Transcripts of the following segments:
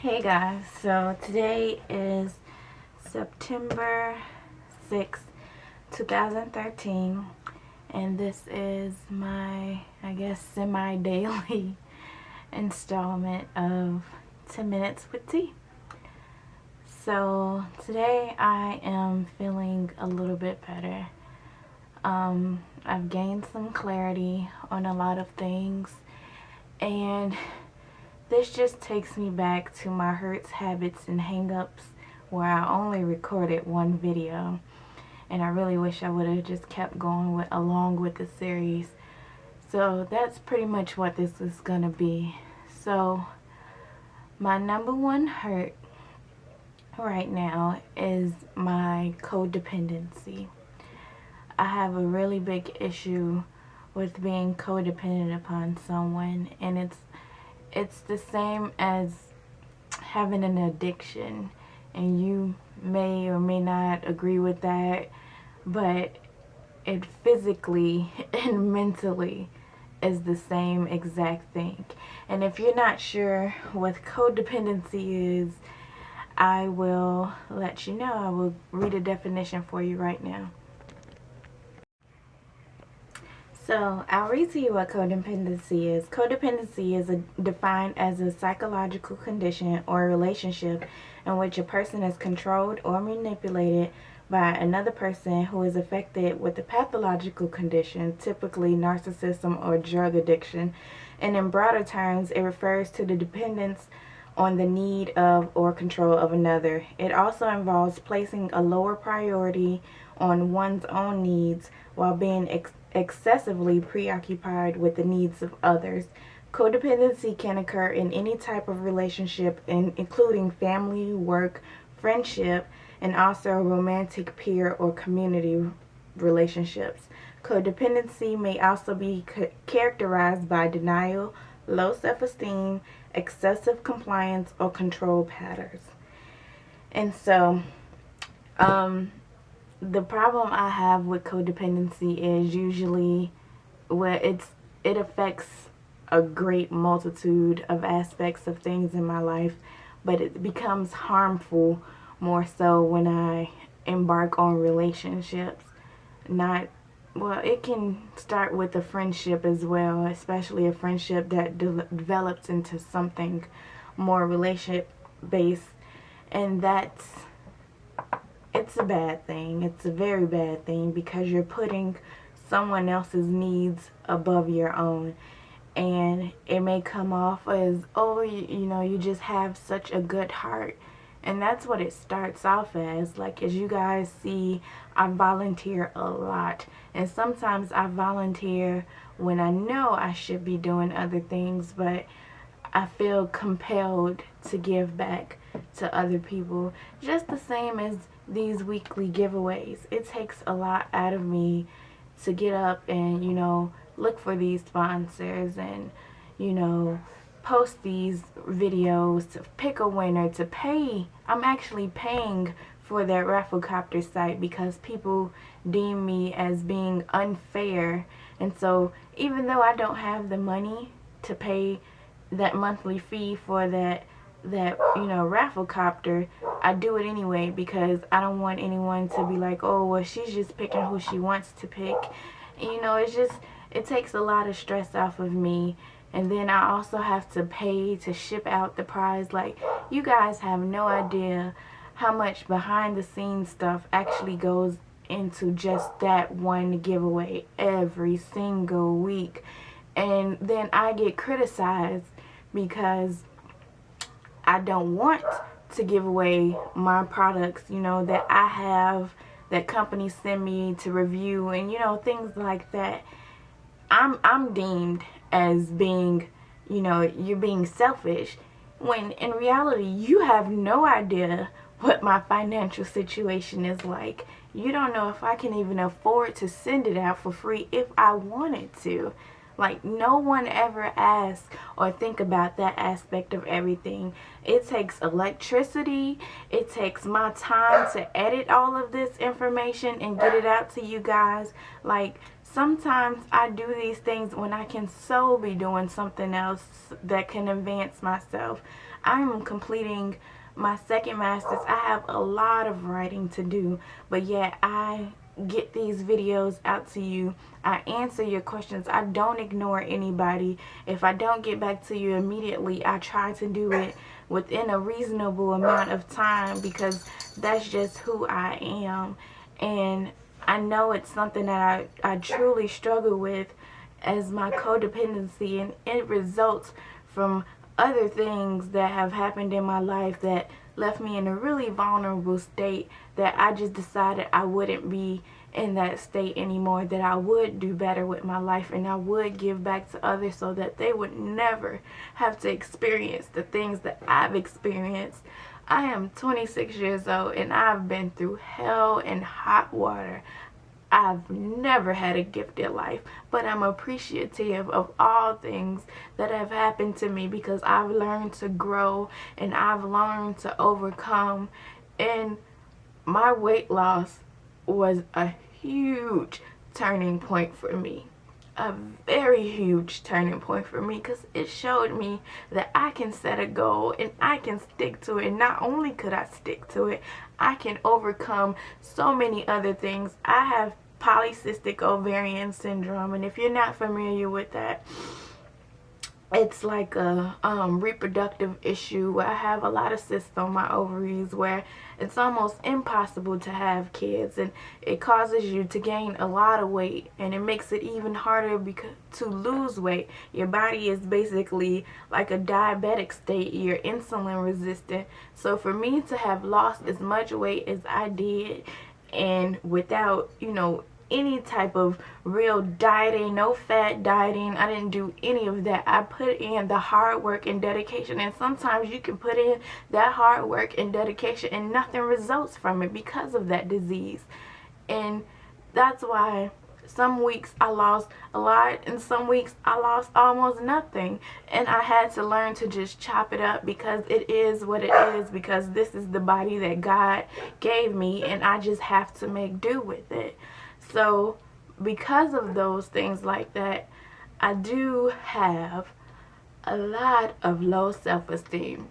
Hey guys, so today is September 6th, 2013, and this is my, I guess, semi-daily installment of 10 Minutes with Tea. So today I am feeling a little bit better. I've gained some clarity on a lot of things, and this just takes me back to my hurts, habits, and hang-ups where I only recorded one video. And I really wish I would have just kept going along with the series. So that's pretty much what this is going to be. So my number one hurt right now is my codependency. I have a really big issue with being codependent upon someone, and it's the same as having an addiction, and you may or may not agree with that, but it physically and mentally is the same exact thing. And if you're not sure what codependency is, I will let you know. I will read a definition for you right now. So I'll read to you what codependency is. Codependency is defined as a psychological condition or relationship in which a person is controlled or manipulated by another person who is affected with a pathological condition, typically narcissism or drug addiction. And in broader terms, it refers to the dependence on the need of or control of another. It also involves placing a lower priority on one's own needs while being excessively preoccupied with the needs of others. Codependency can occur in any type of relationship, including family, work, friendship, and also romantic, peer, or community relationships. Codependency may also be characterized by denial, low self-esteem, excessive compliance, or control patterns. And so, the problem I have with codependency is usually where it affects a great multitude of aspects of things in my life, but it becomes harmful more so when I embark on relationships. It can start with a friendship as well, especially a friendship that develops into something more relationship based, and it's a bad thing. It's a very bad thing because you're putting someone else's needs above your own. And it may come off as, oh, you just have such a good heart. And that's what it starts off as. Like, as you guys see, I volunteer a lot. And sometimes I volunteer when I know I should be doing other things, but I feel compelled to give back to other people. Just the same as these weekly giveaways. It takes a lot out of me to get up and, look for these sponsors and, post these videos, to pick a winner, to pay. I'm actually paying for that Rafflecopter site because people deem me as being unfair. And so even though I don't have the money to pay that monthly fee for that Rafflecopter, I do it anyway because I don't want anyone to be like, oh, well, she's just picking who she wants to pick. It takes a lot of stress off of me. And then I also have to pay to ship out the prize. Like, you guys have no idea how much behind the scenes stuff actually goes into just that one giveaway every single week. And then I get criticized because I don't want to give away my products, that I have, that companies send me to review, and things like that. I'm deemed as being, you're being selfish, when in reality you have no idea what my financial situation is like. You don't know if I can even afford to send it out for free if I wanted to. Like, no one ever asks or think about that aspect of everything. It takes electricity. It takes my time to edit all of this information and get it out to you guys. Like, sometimes I do these things when I can so be doing something else that can advance myself. I'm completing my second master's. I have a lot of writing to do, but yet I get these videos out to you. I answer your questions. I don't ignore anybody. If I don't get back to you immediately, I try to do it within a reasonable amount of time, because that's just who I am. And I know it's something that I truly struggle with as my codependency, and it results from other things that have happened in my life that left me in a really vulnerable state, that I just decided I wouldn't be in that state anymore, that I would do better with my life and I would give back to others so that they would never have to experience the things that I've experienced. I am 26 years old and I've been through hell and hot water. I've never had a gifted life, but I'm appreciative of all things that have happened to me, because I've learned to grow and I've learned to overcome. And my weight loss was a huge turning point for me. A very huge turning point for me, because it showed me that I can set a goal and I can stick to it. And not only could I stick to it, I can overcome so many other things. I have polycystic ovarian syndrome, and if you're not familiar with that, it's like a reproductive issue where I have a lot of cysts on my ovaries, where it's almost impossible to have kids, and it causes you to gain a lot of weight, and it makes it even harder to lose weight. Your body is basically like a diabetic state. You're insulin resistant. So for me to have lost as much weight as I did, and without, any type of real dieting, no fat dieting, I didn't do any of that. I put in the hard work and dedication, and sometimes you can put in that hard work and dedication and nothing results from it because of that disease. And that's why some weeks I lost a lot and some weeks I lost almost nothing, and I had to learn to just chop it up, because it is what it is, because this is the body that God gave me and I just have to make do with it. So because of those things like that, I do have a lot of low self-esteem,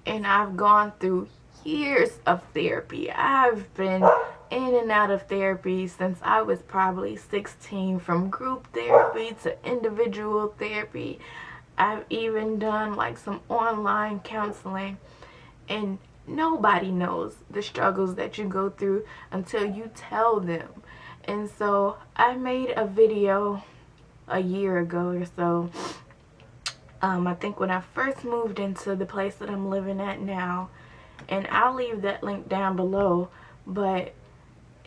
and I've gone through years of therapy. I've been in and out of therapy since I was probably 16, from group therapy to individual therapy. I've even done like some online counseling, and nobody knows the struggles that you go through until you tell them. And so I made a video a year ago or so, I think when I first moved into the place that I'm living at now, and I'll leave that link down below. But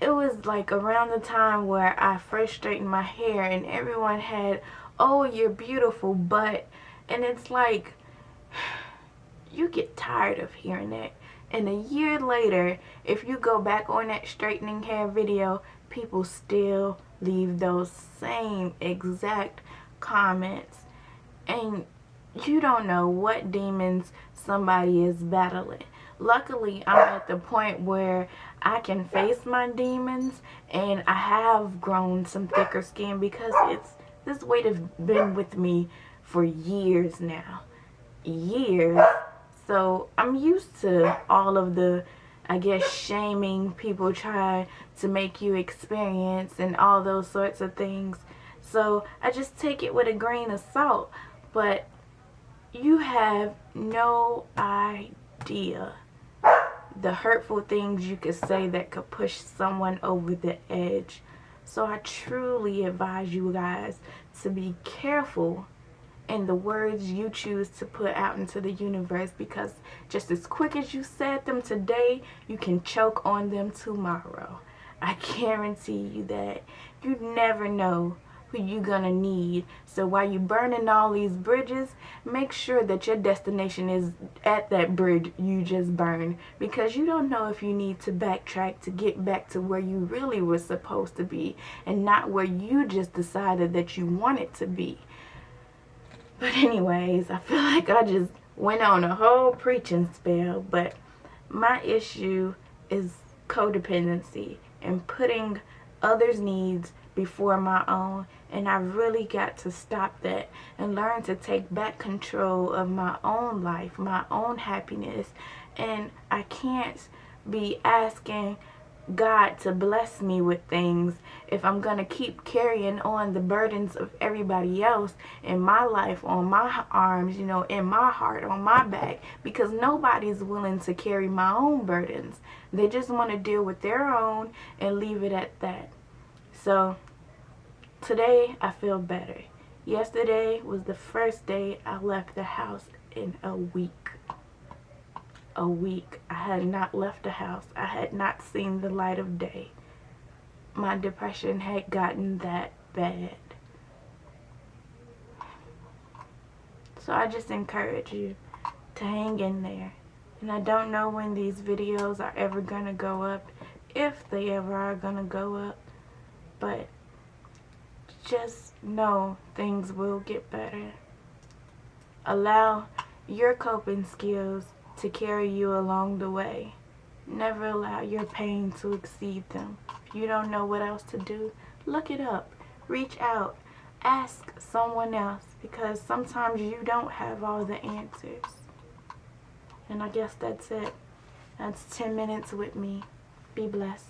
it was like around the time where I first straightened my hair, and everyone had, "Oh, you're beautiful," but, and it's like, you get tired of hearing that. And a year later, if you go back on that straightening hair video, people still leave those same exact comments, and you don't know what demons somebody is battling. Luckily, I'm at the point where I can face my demons, and I have grown some thicker skin, because this weight has been with me for years now. Years. So I'm used to all of the, I guess, shaming people try to make you experience and all those sorts of things. So I just take it with a grain of salt. But you have no idea the hurtful things you could say that could push someone over the edge. So I truly advise you guys to be careful in the words you choose to put out into the universe, because just as quick as you said them today, you can choke on them tomorrow. I guarantee you that. You never know who you're gonna need. So while you're burning all these bridges, make sure that your destination is at that bridge you just burned, because you don't know if you need to backtrack to get back to where you really were supposed to be, and not where you just decided that you wanted to be. But anyways, I feel like I just went on a whole preaching spell, but my issue is codependency and putting others' needs before my own, and I really got to stop that and learn to take back control of my own life, my own happiness. And I can't be asking God to bless me with things if I'm gonna keep carrying on the burdens of everybody else in my life, on my arms, you know, in my heart, on my back, because nobody's willing to carry my own burdens. They just want to deal with their own and leave it at that. So today I feel better. Yesterday was the first day I left the house in a week. A week. I had not left the house. I had not seen the light of day. My depression had gotten that bad. So I just encourage you to hang in there. And I don't know when these videos are ever gonna go up, if they ever are gonna go up, but just know things will get better. Allow your coping skills to carry you along the way. Never allow your pain to exceed them. If you don't know what else to do, look it up. Reach out. Ask someone else, because sometimes you don't have all the answers. And I guess that's it. That's 10 minutes with me. Be blessed.